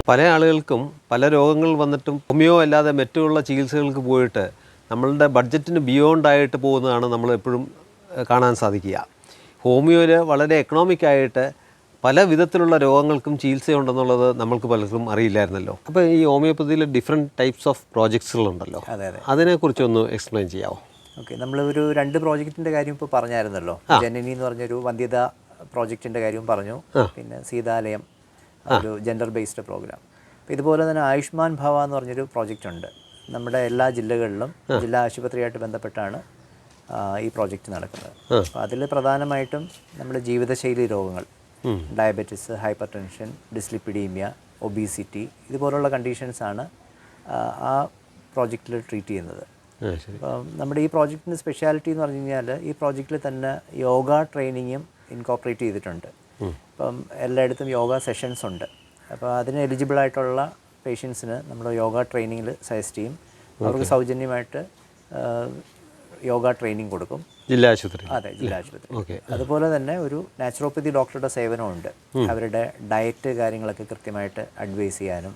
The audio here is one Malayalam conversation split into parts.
പല ആളുകൾക്കും പല രോഗങ്ങൾ വന്നിട്ടും ഹോമിയോ അല്ലാതെ മറ്റുള്ള ചികിത്സകൾക്ക് പോയിട്ട് നമ്മളുടെ ബഡ്ജറ്റിന് ബിയോണ്ടായിട്ട് പോകുന്നതാണ് നമ്മൾ എപ്പോഴും കാണാൻ സാധിക്കുക. ഹോമിയോയിൽ വളരെ എക്കണോമിക്കായിട്ട് പല വിധത്തിലുള്ള രോഗങ്ങൾക്കും ചികിത്സയുണ്ടെന്നുള്ളത് നമ്മൾക്ക് പലർക്കും അറിയില്ലായിരുന്നല്ലോ. അപ്പോൾ ഈ ഹോമിയോപ്പതിയിൽ ഡിഫറെൻറ്റ് ടൈപ്സ് ഓഫ് പ്രോജക്ട്സുകളുണ്ടല്ലോ, അതിനെക്കുറിച്ചൊന്ന് എക്സ്പ്ലെയിൻ ചെയ്യാമോ? ഓക്കെ, നമ്മൾ ഒരു 2 പ്രോജക്റ്റിൻ്റെ കാര്യം ഇപ്പോൾ പറഞ്ഞായിരുന്നല്ലോ. ജനനി എന്ന് പറഞ്ഞൊരു വന്ധ്യത പ്രോജക്റ്റിൻ്റെ കാര്യം പറഞ്ഞു, പിന്നെ സീതാലയം ഒരു ജെൻഡർ ബേസ്ഡ് പ്രോഗ്രാം. അപ്പോൾ ഇതുപോലെ തന്നെ ആയുഷ്മാൻ ഭവ എന്ന് പറഞ്ഞൊരു പ്രോജക്റ്റ് ഉണ്ട്. നമ്മുടെ എല്ലാ ജില്ലകളിലും ജില്ലാ ആശുപത്രിയായിട്ട് ബന്ധപ്പെട്ടാണ് ഈ പ്രോജക്റ്റ് നടക്കുന്നത്. അപ്പോൾ അതിൽ പ്രധാനമായിട്ടും നമ്മുടെ ജീവിതശൈലി രോഗങ്ങൾ, diabetes, hyper tension, dyslipidaemia, obesity, ഇതുപോലുള്ള കണ്ടീഷൻസാണ് ആ പ്രോജക്റ്റിൽ ട്രീറ്റ് ചെയ്യുന്നത്. അപ്പം നമ്മുടെ ഈ പ്രോജക്റ്റിൻ്റെ സ്പെഷ്യാലിറ്റി എന്ന് പറഞ്ഞു കഴിഞ്ഞാൽ ഈ പ്രോജക്റ്റിൽ തന്നെ യോഗ ട്രെയിനിങ്ങും ഇൻകോപ്പറേറ്റ് ചെയ്തിട്ടുണ്ട്. അപ്പം എല്ലായിടത്തും യോഗ സെഷൻസ് ഉണ്ട്. അപ്പോൾ അതിന് എലിജിബിളായിട്ടുള്ള പേഷ്യൻസിന് നമ്മൾ യോഗ ട്രെയിനിങ്ങിൽ സജസ്റ്റ് ചെയ്യും. അവർക്ക് സൗജന്യമായിട്ട് യോഗ ട്രെയിനിങ് കൊടുക്കും ജില്ലാ ആശുപത്രി. അതെ, ജില്ലാ ആശുപത്രി. അതുപോലെ തന്നെ ഒരു നാച്ചുറോപ്പതി ഡോക്ടറുടെ സേവനമുണ്ട്. അവരുടെ ഡയറ്റ് കാര്യങ്ങളൊക്കെ കൃത്യമായിട്ട് അഡ്വൈസ് ചെയ്യാനും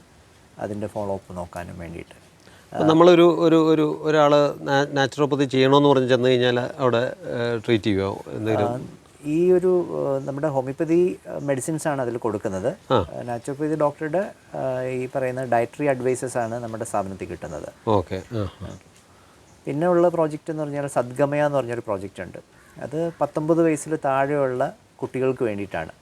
അതിൻ്റെ ഫോളോ അപ്പ് നോക്കാനും വേണ്ടിയിട്ട്. നമ്മളൊരു ഒരു ഒരു ഒരാൾ നാച്ചുറോപ്പതി ചെയ്യണമെന്ന് പറഞ്ഞ് ചെന്ന് കഴിഞ്ഞാൽ അവിടെ ട്രീറ്റ് ചെയ്യുമോ എന്തെങ്കിലും? ഈ ഒരു നമ്മുടെ ഹോമിയോപ്പതി മെഡിസിൻസ് ആണ് അതിൽ കൊടുക്കുന്നത്. നാച്ചുറോപ്പതി ഡോക്ടറുടെ ഈ പറയുന്ന ഡയറ്ററി അഡ്വൈസസ് ആണ് നമ്മുടെ സ്ഥാപനത്തിൽ കിട്ടുന്നത്. ഓക്കെ. പിന്നെ ഉള്ള പ്രോജക്റ്റ് എന്ന് പറഞ്ഞാൽ സദ്ഗമയ എന്ന് പറഞ്ഞൊരു പ്രോജക്റ്റ് ഉണ്ട്. അത് 19 വയസ്സിൽ താഴെയുള്ള കുട്ടികൾക്ക് വേണ്ടിയിട്ടാണ്.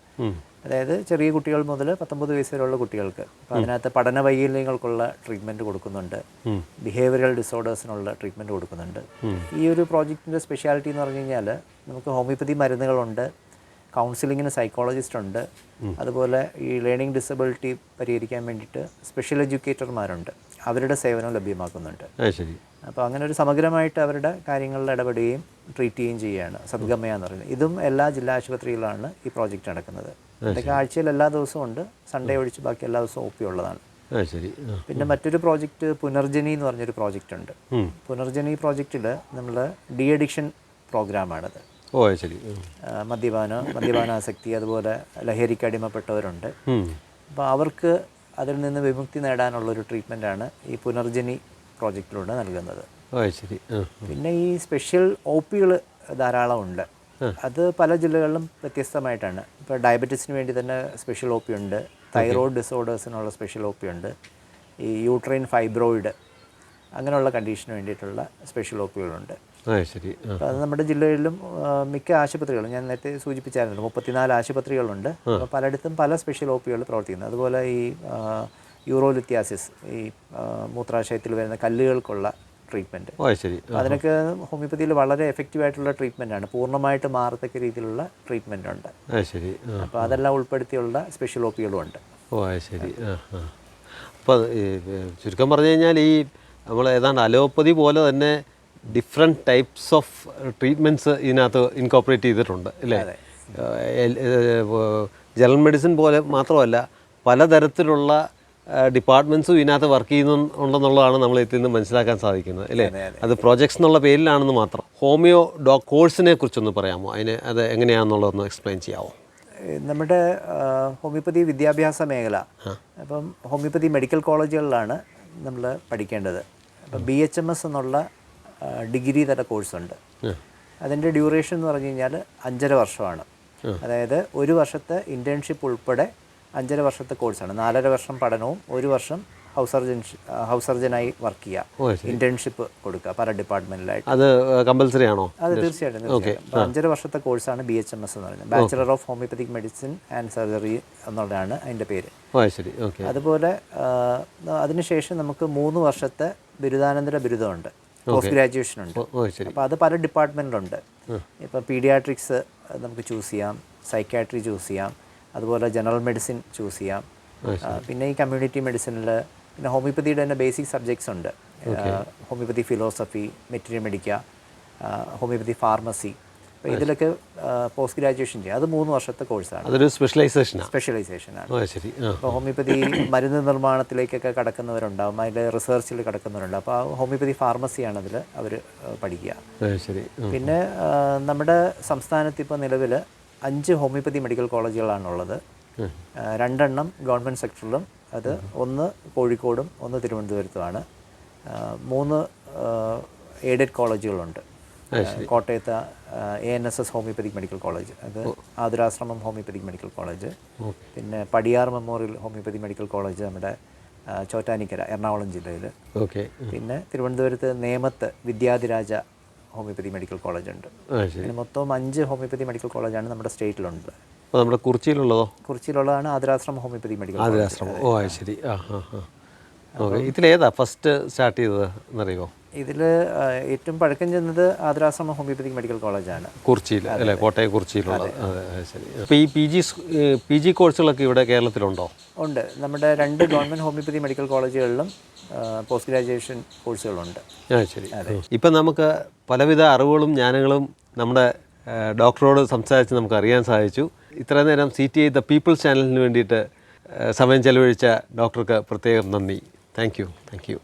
അതായത് ചെറിയ കുട്ടികൾ മുതൽ 19 വയസ്സ് വരെയുള്ള കുട്ടികൾക്ക്. അപ്പോൾ അതിനകത്ത് പഠന വൈകല്യങ്ങൾക്കുള്ള ട്രീറ്റ്മെൻറ്റ് കൊടുക്കുന്നുണ്ട്, ബിഹേവിയറൽ ഡിസോർഡേഴ്സിനുള്ള ട്രീറ്റ്മെൻറ്റ് കൊടുക്കുന്നുണ്ട്. ഈ ഒരു പ്രോജക്റ്റിൻ്റെ സ്പെഷ്യാലിറ്റി എന്ന് പറഞ്ഞു കഴിഞ്ഞാൽ നമുക്ക് ഹോമിയോപ്പതി മരുന്നുകളുണ്ട്, കൗൺസിലിങ്ങിന് സൈക്കോളജിസ്റ്റ് ഉണ്ട്, അതുപോലെ ഈ ലേണിംഗ് ഡിസബിലിറ്റി പരിഹരിക്കാൻ വേണ്ടിയിട്ട് സ്പെഷ്യൽ എഡ്യൂക്കേറ്റർമാരുണ്ട്, അവരുടെ സേവനം ലഭ്യമാക്കുന്നുണ്ട്. അപ്പോൾ അങ്ങനെ ഒരു സമഗ്രമായിട്ട് അവരുടെ കാര്യങ്ങളിൽ ഇടപെടുകയും ട്രീറ്റ് ചെയ്യുകയും ചെയ്യുകയാണ് സദ്ഗമയ എന്ന് പറയുന്നത്. ഇതും എല്ലാ ജില്ലാ ആശുപത്രികളിലാണ് ഈ പ്രോജക്റ്റ് നടക്കുന്നത്. ഇതൊക്കെ ആഴ്ചയിൽ എല്ലാ ദിവസവും ഉണ്ട്, സൺഡേ ഒഴിച്ച് ബാക്കി എല്ലാ ദിവസവും OP ഉള്ളതാണ്. പിന്നെ മറ്റൊരു പ്രോജക്റ്റ് പുനർജനി എന്ന് പറഞ്ഞൊരു പ്രോജക്റ്റ് ഉണ്ട്. പുനർജനി പ്രോജക്റ്റിൽ നമ്മൾ ഡി അഡിക്ഷൻ പ്രോഗ്രാമാണത്. മദ്യപാനാസക്തി, അതുപോലെ ലഹരിക്ക് അടിമപ്പെട്ടവരുണ്ട്. അപ്പോൾ അവർക്ക് അതിൽ നിന്ന് വിമുക്തി നേടാനുള്ളൊരു ട്രീറ്റ്മെൻറ്റാണ് ഈ പുനർജനി പ്രോജക്റ്റിലൂടെ നൽകുന്നത്. പിന്നെ ഈ സ്പെഷ്യൽ OPകൾ ധാരാളം ഉണ്ട്. അത് പല ജില്ലകളിലും വ്യത്യസ്തമായിട്ടാണ്. ഇപ്പോൾ ഡയബറ്റീസിന് വേണ്ടി തന്നെ സ്പെഷ്യൽ OP ഉണ്ട്, തൈറോയ്ഡ് ഡിസോർഡേഴ്സിനുള്ള സ്പെഷ്യൽ OP ഉണ്ട്, ഈ യൂട്രൈൻ ഫൈബ്രോയിഡ് അങ്ങനെയുള്ള കണ്ടീഷന് വേണ്ടിയിട്ടുള്ള സ്പെഷ്യൽ OPകളുണ്ട്. അപ്പോൾ അത് നമ്മുടെ ജില്ലയിലും മിക്ക ആശുപത്രികളും ഞാൻ നേരത്തെ സൂചിപ്പിച്ചായിരുന്നു 34 ആശുപത്രികളുണ്ട്. അപ്പോൾ പലയിടത്തും പല സ്പെഷ്യൽ OPകൾ പ്രവർത്തിക്കുന്നത്. അതുപോലെ ഈ യൂറോലിത്യാസിസ്, ഈ മൂത്രാശയത്തിൽ വരുന്ന കല്ലുകൾക്കുള്ള ട്രീറ്റ്മെൻറ്റ്, അതിനൊക്കെ ഹോമിയോപ്പതിയിൽ വളരെ എഫക്റ്റീവായിട്ടുള്ള ട്രീറ്റ്മെൻറ്റാണ്. പൂർണ്ണമായിട്ട് മാറത്തക്ക രീതിയിലുള്ള ട്രീറ്റ്മെൻ്റ് ഉണ്ട്. അപ്പോൾ അതെല്ലാം ഉൾപ്പെടുത്തിയുള്ള സ്പെഷ്യൽ OPകളും ഉണ്ട്. അപ്പോൾ ചുരുക്കം പറഞ്ഞു കഴിഞ്ഞാൽ ഈ നമ്മൾ ഏതാണ്ട് അലോപ്പതി പോലെ തന്നെ ഡിഫറെൻറ്റ് ടൈപ്സ് ഓഫ് ട്രീറ്റ്മെൻറ്റ്സ് ഇതിനകത്ത് ഇൻകോപ്പറേറ്റ് ചെയ്തിട്ടുണ്ട് അല്ലേ? ജനറൽ മെഡിസിൻ പോലെ മാത്രമല്ല പലതരത്തിലുള്ള ഡിപ്പാർട്ട്മെൻറ്റ്സും ഇതിനകത്ത് വർക്ക് ചെയ്യുന്നുണ്ടെന്നുള്ളതാണ് നമ്മൾ ഇതിൽ നിന്ന് മനസ്സിലാക്കാൻ സാധിക്കുന്നത് അല്ലേ? അത് പ്രോജക്ട്സ് എന്നുള്ള പേരിലാണെന്ന് മാത്രം. ഹോമിയോ കോഴ്സിനെ കുറിച്ചൊന്ന് പറയാമോ? അത് എങ്ങനെയാണെന്നുള്ളതൊന്ന് എക്സ്പ്ലെയിൻ ചെയ്യാമോ? നമ്മുടെ ഹോമിയോപ്പതി വിദ്യാഭ്യാസ മേഖല, അപ്പം ഹോമിയോപ്പതി മെഡിക്കൽ കോളേജുകളിലാണ് നമ്മൾ പഠിക്കേണ്ടത്. അപ്പം BHMS എന്നുള്ള ഡിഗ്രി തല കോഴ്സുണ്ട്. അതിൻ്റെ ഡ്യൂറേഷൻ എന്ന് പറഞ്ഞു കഴിഞ്ഞാൽ 5.5 വർഷമാണ്. അതായത് 1 വർഷത്തെ ഇൻറ്റേൺഷിപ്പ് ഉൾപ്പെടെ 5.5 വർഷത്തെ കോഴ്സാണ്. 4.5 വർഷം പഠനവും 1 വർഷം ഹൗസ് സർജനായി വർക്ക് ചെയ്യുക, ഇൻറ്റേൺഷിപ്പ് കൊടുക്കുക പല ഡിപ്പാർട്ട്മെൻറ്റിലായിട്ട്. അത് കമ്പൽസറി ആണോ? അത് തീർച്ചയായിട്ടും. 5.5 വർഷത്തെ കോഴ്സാണ് BHMS എന്ന് പറയുന്നത്, bachelor of homoeopathic medicine and surgery എന്നുള്ളതാണ് അതിൻ്റെ പേര്. അതുപോലെ അതിനുശേഷം നമുക്ക് 3 വർഷത്തെ ബിരുദാനന്തര ബിരുദമുണ്ട്, പോസ്റ്റ് ഗ്രാജുവേഷൻ ഉണ്ട്. അപ്പോൾ അത് പല ഡിപ്പാർട്ട്മെൻറ്റിലുണ്ട്. ഇപ്പോൾ പീഡിയാട്രിക്സ് നമുക്ക് ചൂസ് ചെയ്യാം, സൈക്കാട്രി ചൂസ് ചെയ്യാം, അതുപോലെ ജനറൽ മെഡിസിൻ ചൂസ് ചെയ്യാം. പിന്നെ ഈ കമ്മ്യൂണിറ്റി മെഡിസിനിൽ പിന്നെ ഹോമിയോപ്പതിയുടെ തന്നെ ബേസിക് സബ്ജക്ട്സ് ഉണ്ട്. ഹോമിയോപ്പതി ഫിലോസഫി, മെറ്റീരിയൽ മെഡിക്ക, ഹോമിയോപ്പതി ഫാർമസി. അപ്പോൾ ഇതിലൊക്കെ പോസ്റ്റ് ഗ്രാജുവേഷൻ ചെയ്യാം. അത് 3 വർഷത്തെ കോഴ്സാണ്. അതൊരു സ്പെഷ്യലൈസേഷനാണ്. അപ്പോൾ ഹോമിയോപ്പതി മരുന്ന് നിർമ്മാണത്തിലേക്കൊക്കെ കടക്കുന്നവരുണ്ടാവും, അതിൽ റിസർച്ചിൽ കടക്കുന്നവരുണ്ടാവും. അപ്പോൾ ഹോമിയോപ്പതി ഫാർമസിയാണ് അതിൽ അവർ പഠിക്കുക. പിന്നെ നമ്മുടെ സംസ്ഥാനത്ത് ഇപ്പോൾ നിലവിൽ 5 ഹോമിയോപ്പതി മെഡിക്കൽ കോളേജുകളാണുള്ളത്. 2 ഗവൺമെൻറ് സെക്ടറിലും അത് ഒന്ന് കോഴിക്കോടും ഒന്ന് തിരുവനന്തപുരത്തുമാണ്. 3 എയ്ഡഡ് കോളേജുകളുണ്ട്. കോട്ടയത്ത് ANSS ഹോമിയോപ്പതിക് മെഡിക്കൽ കോളേജ്, അത് ആതുരാശ്രമം ഹോമിയോപ്പതിക് മെഡിക്കൽ കോളേജ്, പിന്നെ Padiyar memorial homoeopathy medical college നമ്മുടെ ചോറ്റാനിക്കര എറണാകുളം ജില്ലയിൽ. പിന്നെ തിരുവനന്തപുരത്ത് നേമത്ത് വിദ്യാധിരാജ ഹോമിയോപ്പതി മെഡിക്കൽ കോളേജ് ഉണ്ട്. പിന്നെ മൊത്തം 5 ഹോമിയോപ്പതി മെഡിക്കൽ കോളേജാണ് നമ്മുടെ സ്റ്റേറ്റിലുണ്ട്. നമ്മുടെ കുറിച്ചിയിലുള്ളതോ? കുറിച്ചിയിലുള്ളതാണ് ആതുരാശ്രമം ഹോമിയോപ്പതി മെഡിക്കൽ കോളേജ്. ആതുരാശ്രമം. ഓ ശരി. ഓക്കെ. ഇതിലേതാ ഫസ്റ്റ് സ്റ്റാർട്ട് ചെയ്തത് എന്നറിയുമോ? ഇതിൽ ഏറ്റവും പഴക്കം ചെന്നത് ആതുരാശ്രമം ഹോമിയോപ്പതിക് മെഡിക്കൽ കോളേജാണ്, കുറിച്ചിയിൽ അല്ലേ? കോട്ടയം കുറിച്ചിയിലുള്ളത്. അതെ ശരി. അപ്പോൾ ഈ പി ജി കോഴ്സുകളൊക്കെ ഇവിടെ കേരളത്തിലുണ്ടോ? ഉണ്ട്. നമ്മുടെ 2 ഗവൺമെൻറ് ഹോമിയോപ്പതി മെഡിക്കൽ കോളേജുകളിലും പോസ്റ്റ് ഗ്രാജുവേഷൻ കോഴ്സുകളുണ്ട്. ശരി. ഇപ്പം നമുക്ക് പലവിധ അറിവുകളും ജ്ഞാനങ്ങളും നമ്മുടെ ഡോക്ടറോട് സംസാരിച്ച് നമുക്ക് അറിയാൻ സാധിച്ചു. ഇത്ര നേരം CTI ദ പീപ്പിൾസ് ചാനലിന് വേണ്ടിയിട്ട് സമയം ചെലവഴിച്ച ഡോക്ടർക്ക് പ്രത്യേകം നന്ദി. Thank you.